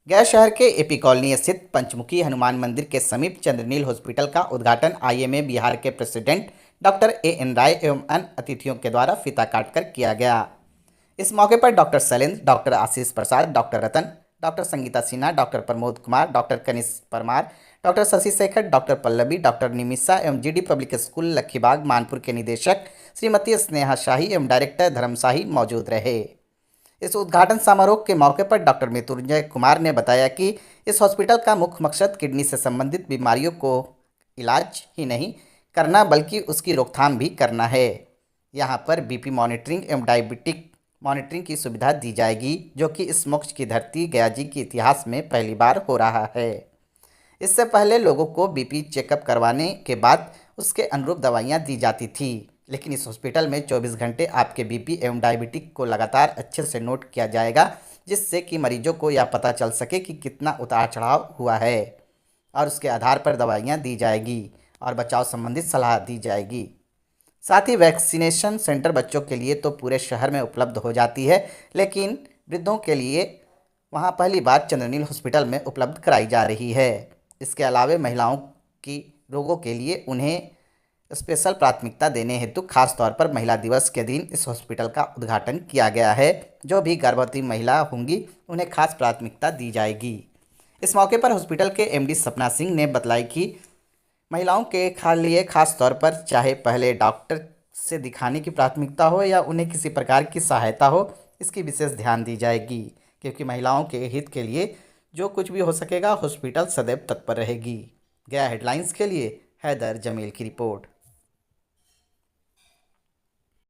गया शहर के एपी कॉलोनी स्थित पंचमुखी हनुमान मंदिर के समीप चंद्रनील हॉस्पिटल का उद्घाटन आईएमए बिहार के प्रेसिडेंट डॉक्टर एएन राय एवं अन्य अतिथियों के द्वारा फीता काटकर किया गया। इस मौके पर doctor Shailendra, doctor Ashish Prasad, doctor Ratan, doctor Sangeeta Sinha, doctor Pramod Kumar, doctor Kanish Parmar, doctor Shashi Shekhar, doctor Pallavi, doctor Nimisha एवं GD public school Lakhibagh Manpur के निदेशक श्रीमती स्नेहा शाही एवं डायरेक्टर धर्म शाही मौजूद रहे। इस उद्घाटन समारोह के मौके पर डॉक्टर मृत्युंजय कुमार ने बताया कि इस हॉस्पिटल का मुख्य मकसद किडनी से संबंधित बीमारियों को इलाज ही नहीं करना बल्कि उसकी रोकथाम भी करना है। यहाँ पर बीपी मॉनिटरिंग एवं डायबिटिक मॉनिटरिंग की सुविधा दी जाएगी, जो कि इस मोक्ष की धरती गया जी के इतिहास में पहली बार हो रहा है। इससे पहले लोगों को बीपी चेकअप करवाने के बाद उसके अनुरूप दवाइयाँ दी जाती थी, लेकिन इस हॉस्पिटल में 24 घंटे आपके बीपी एवं डायबिटिक को लगातार अच्छे से नोट किया जाएगा, जिससे कि मरीजों को यह पता चल सके कि कितना उतार चढ़ाव हुआ है और उसके आधार पर दवाइयाँ दी जाएगी और बचाव संबंधित सलाह दी जाएगी। साथ ही वैक्सीनेशन सेंटर बच्चों के लिए तो पूरे शहर में उपलब्ध हो जाती है, लेकिन वृद्धों के लिए वहाँ पहली बार चंद्रनील हॉस्पिटल में उपलब्ध कराई जा रही है। इसके अलावा महिलाओं की रोगों के लिए उन्हें स्पेशल प्राथमिकता देने हेतु खास तौर पर महिला दिवस के दिन इस हॉस्पिटल का उद्घाटन किया गया है। जो भी गर्भवती महिला होंगी उन्हें खास प्राथमिकता दी जाएगी। इस मौके पर हॉस्पिटल के एमडी सपना सिंह ने बताया कि महिलाओं के लिए खास तौर पर चाहे पहले डॉक्टर से दिखाने की प्राथमिकता हो या उन्हें किसी प्रकार की सहायता हो, इसकी विशेष ध्यान दी जाएगी, क्योंकि महिलाओं के हित के लिए जो कुछ भी हो सकेगा हॉस्पिटल सदैव तत्पर रहेगी। गया हेडलाइंस के लिए हैदर जमील की रिपोर्ट।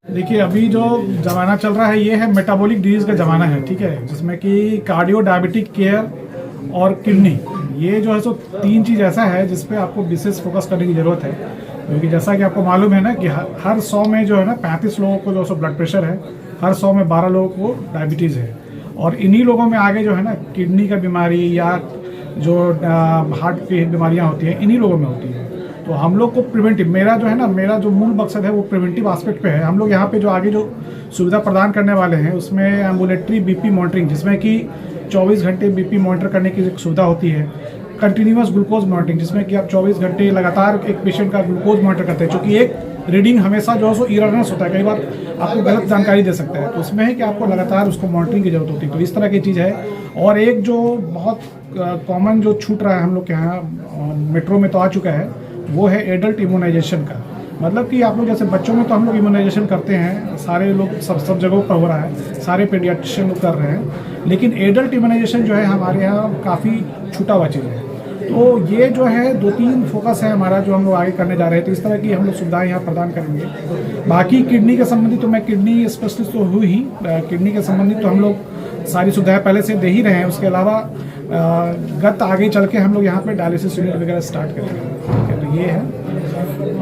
देखिए, अभी जो ज़माना चल रहा है ये है मेटाबॉलिक डिजीज़ का ज़माना है, ठीक है, जिसमें कि कार्डियो डायबिटिक केयर और किडनी, ये जो है सो तीन चीज़ ऐसा है जिस पे आपको विशेष फोकस करने की ज़रूरत है। क्योंकि जैसा कि आपको मालूम है ना कि हर 100 में जो है ना 35 लोगों को जो सो ब्लड प्रेशर है, हर 100 में 12 लोगों को डायबिटीज़ है, और इन्हीं लोगों में आगे जो है ना किडनी का बीमारी या जो हार्ट की बीमारियाँ होती हैं इन्हीं लोगों में होती है। तो हम लोग को प्रिवेंटिव, मेरा जो मूल मकसद है वो प्रिवेंटिव एस्पेक्ट पे है। हम लोग यहाँ पे जो आगे जो सुविधा प्रदान करने वाले हैं उसमें एम्बुलेटरी बीपी मॉनिटरिंग, जिसमें कि 24 घंटे बीपी मॉनिटर करने की एक सुविधा होती है, कंटिन्यूअस ग्लूकोज मॉनिटरिंग, जिसमें कि आप 24 घंटे लगातार एक पेशेंट का ग्लूकोज मॉनिटर करते हैं, क्योंकि एक रीडिंग हमेशा जो है सो इररनेस होता है, कई बार आपको गलत जानकारी दे सकता है, तो उसमें है कि आपको लगातार उसको मॉनिटरिंग की जरूरत होती है। तो इस तरह की चीज़ है। और एक जो बहुत कॉमन जो छूट रहा है हम लोग के यहाँ मेट्रो में तो आ चुका है, वो है एडल्ट इम्यूनाइजेशन का। मतलब कि आप लोग जैसे बच्चों में तो हम लोग इम्यूनाइजेशन करते हैं, सारे लोग सब जगहों पर हो रहा है, सारे पीडियाट्रिशियन लोग कर रहे हैं, लेकिन एडल्ट इम्यूनाइजेशन जो है हमारे यहाँ काफ़ी छूटा हुआ चीज़ है। तो ये जो है 2-3 फोकस है हमारा जो हम लोग आगे करने जा रहे हैं, तो इस तरह की हम लोग सुविधाएं यहाँ प्रदान करेंगे। बाकी किडनी के संबंधित तो मैं किडनी स्पेशलिस्ट तो हुई ही, किडनी के संबंधित तो हम लोग सारी सुविधाएं पहले से दे ही रहे हैं। उसके अलावा गत आगे चल के हम लोग यहाँ पे डायलिसिस यूनिट वगैरह स्टार्ट करेंगे, ठीक है। तो ये है।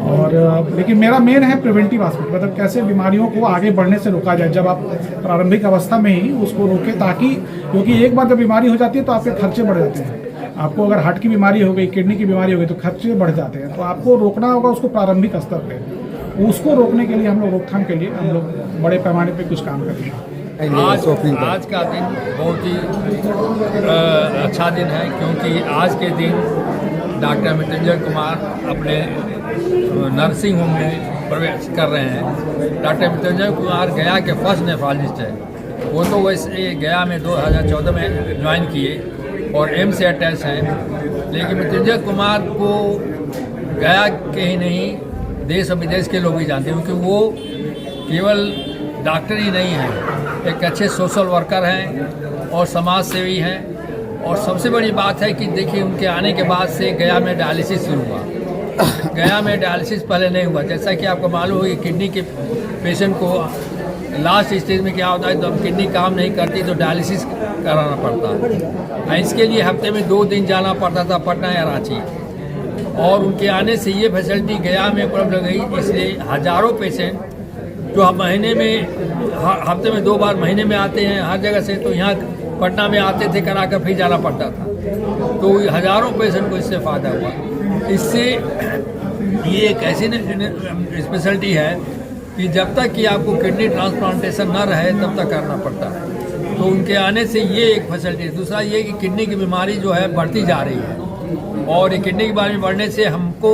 और लेकिन मेरा मेन है प्रिवेंटिव एस्पेक्ट, मतलब कैसे बीमारियों को आगे बढ़ने से रोका जाए जब आप प्रारंभिक अवस्था में ही उसको रोके, ताकि क्योंकि एक बार जब बीमारी हो जाती है तो आपके खर्चे बढ़ जाते हैं। आपको अगर हार्ट की बीमारी हो गई, किडनी की बीमारी हो गई, तो खर्चे बढ़ जाते हैं। तो आपको रोकना होगा उसको प्रारंभिक स्तर पे। उसको रोकने के लिए हम लोग, रोकथाम के लिए हम लोग बड़े पैमाने पे कुछ काम करेंगे। आज का दिन बहुत ही अच्छा दिन है, क्योंकि आज के दिन डॉक्टर मृत्युंजय कुमार अपने नर्सिंग होम में प्रवेश कर रहे हैं। डॉक्टर मृत्युंजय कुमार गया के फर्स्ट नेफ्रोलॉजिस्ट है। वो तो वैसे गया में 2014 में ज्वाइन किए और एम्स से अटैच हैं, लेकिन मृत्युंजय कुमार को गया के ही नहीं देश और विदेश के लोग भी जानते हैं, क्योंकि वो केवल डॉक्टर ही नहीं हैं, एक अच्छे सोशल वर्कर हैं और समाज सेवी हैं। और सबसे बड़ी बात है कि देखिए, उनके आने के बाद से गया में डायलिसिस शुरू हुआ। गया में डायलिसिस पहले नहीं हुआ। जैसा कि आपको मालूम हो कि किडनी के पेशेंट को लास्ट स्टेज में क्या होता है, तो किडनी काम नहीं करती तो डायलिसिस कराना पड़ता है। इसके लिए हफ्ते में 2 दिन जाना पड़ता था, पटना या रांची। और उनके आने से ये फैसिलिटी गया में उपलब्ध हो गई, इसलिए हज़ारों पेशेंट जो महीने में, हफ्ते में 2 बार महीने में आते हैं हर जगह से, तो यहाँ पटना में आते थे, करा कर फिर जाना पड़ता था। तो हज़ारों पेशेंट को इससे फ़ायदा हुआ। इससे ये एक ऐसी स्पेशलिटी है कि जब तक कि आपको किडनी ट्रांसप्लांटेशन न रहे तब तक करना पड़ता है। तो उनके आने से ये एक फैसिलिटी। दूसरा ये कि किडनी की बीमारी जो है बढ़ती जा रही है, और ये किडनी की बीमारी बढ़ने से हमको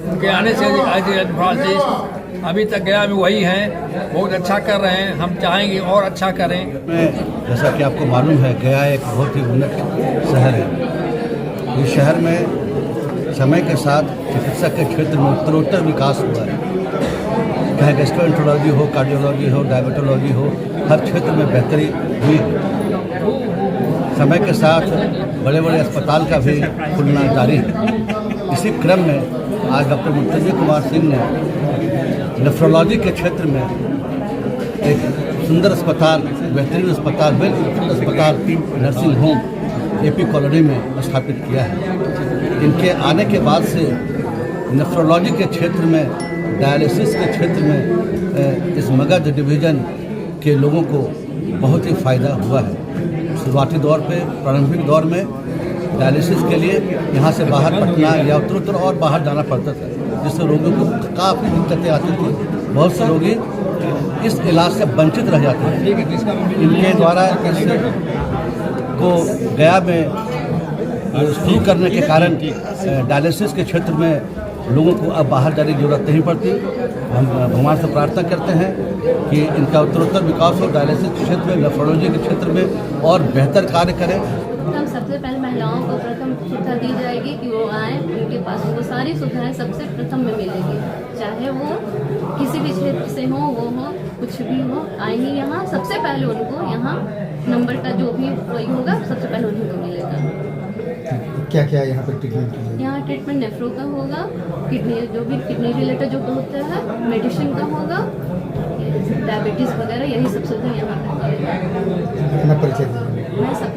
उनके आने से नेफ्रोलॉजिस्ट अभी तक गया में वही हैं, बहुत अच्छा कर रहे हैं। हम चाहेंगे और अच्छा करें। जैसा कि आपको मालूम है, गया एक बहुत ही उन्नत शहर है। इस शहर में समय के साथ चिकित्सा के क्षेत्र में उत्तरोत्तर विकास हुआ है। चाहे गैस्ट्रोएंटरोलॉजी हो, कार्डियोलॉजी हो, डायबिटोलॉजी हो, हर क्षेत्र में बेहतरी हुई है। समय के साथ बड़े बड़े अस्पताल का भी खुलना जारी है। इसी क्रम में आज डॉक्टर मृत्युंजय कुमार सिंह ने नेफ्रोलॉजी के क्षेत्र में एक सुंदर अस्पताल, बेहतरीन अस्पताल, वेल अस्पताल, नर्सिंग होम एपी कॉलोनी में स्थापित किया है। इनके आने के बाद से नेफ्रोलॉजी के क्षेत्र में, डायलिसिस के क्षेत्र में इस मगध डिवीज़न के लोगों को बहुत ही फ़ायदा हुआ है। शुरुआती दौर पे, प्रारंभिक दौर में डायलिसिस के लिए यहाँ से बाहर पटना या उत्तरोत्तर और बाहर जाना पड़ता था, जिससे रोगियों को काफ़ी दिक्कतें आती थी। बहुत से रोगी इस इलाज से वंचित रह जाते हैं। इनके द्वारा इस को गया में शुरू करने के कारण डायलिसिस के क्षेत्र में लोगों को अब बाहर जाने की जरूरत नहीं पड़ती। हम भगवान से प्रार्थना करते हैं कि इनका उत्तरोत्तर विकास हो, डायलिसिस के क्षेत्र में, नेफ्रोलॉजी के क्षेत्र में और बेहतर कार्य करें। सबसे पहले महिलाओं को प्रथम सुविधा दी जाएगी कि वो आएँ, उनके पास उनको सारी सुविधाएं सबसे प्रथम में मिलेगी, चाहे वो किसी भी क्षेत्र से हो, वो हो, कुछ भी हो, आएंगे यहाँ। सबसे पहले उनको यहाँ नंबर का जो भी वही होगा, सबसे पहले उन्हीं को मिलेगा। क्या क्या यहाँ पर ट्रीटमेंट? यहाँ ट्रीटमेंट नेफ्रो का होगा, किडनी जो भी किडनी रिलेटेड जो होता है, मेडिसिन का होगा, डायबिटीज़ वगैरह, यही सब सुविधा यहाँ पर। अपना परिचय दीजिए। मैं सब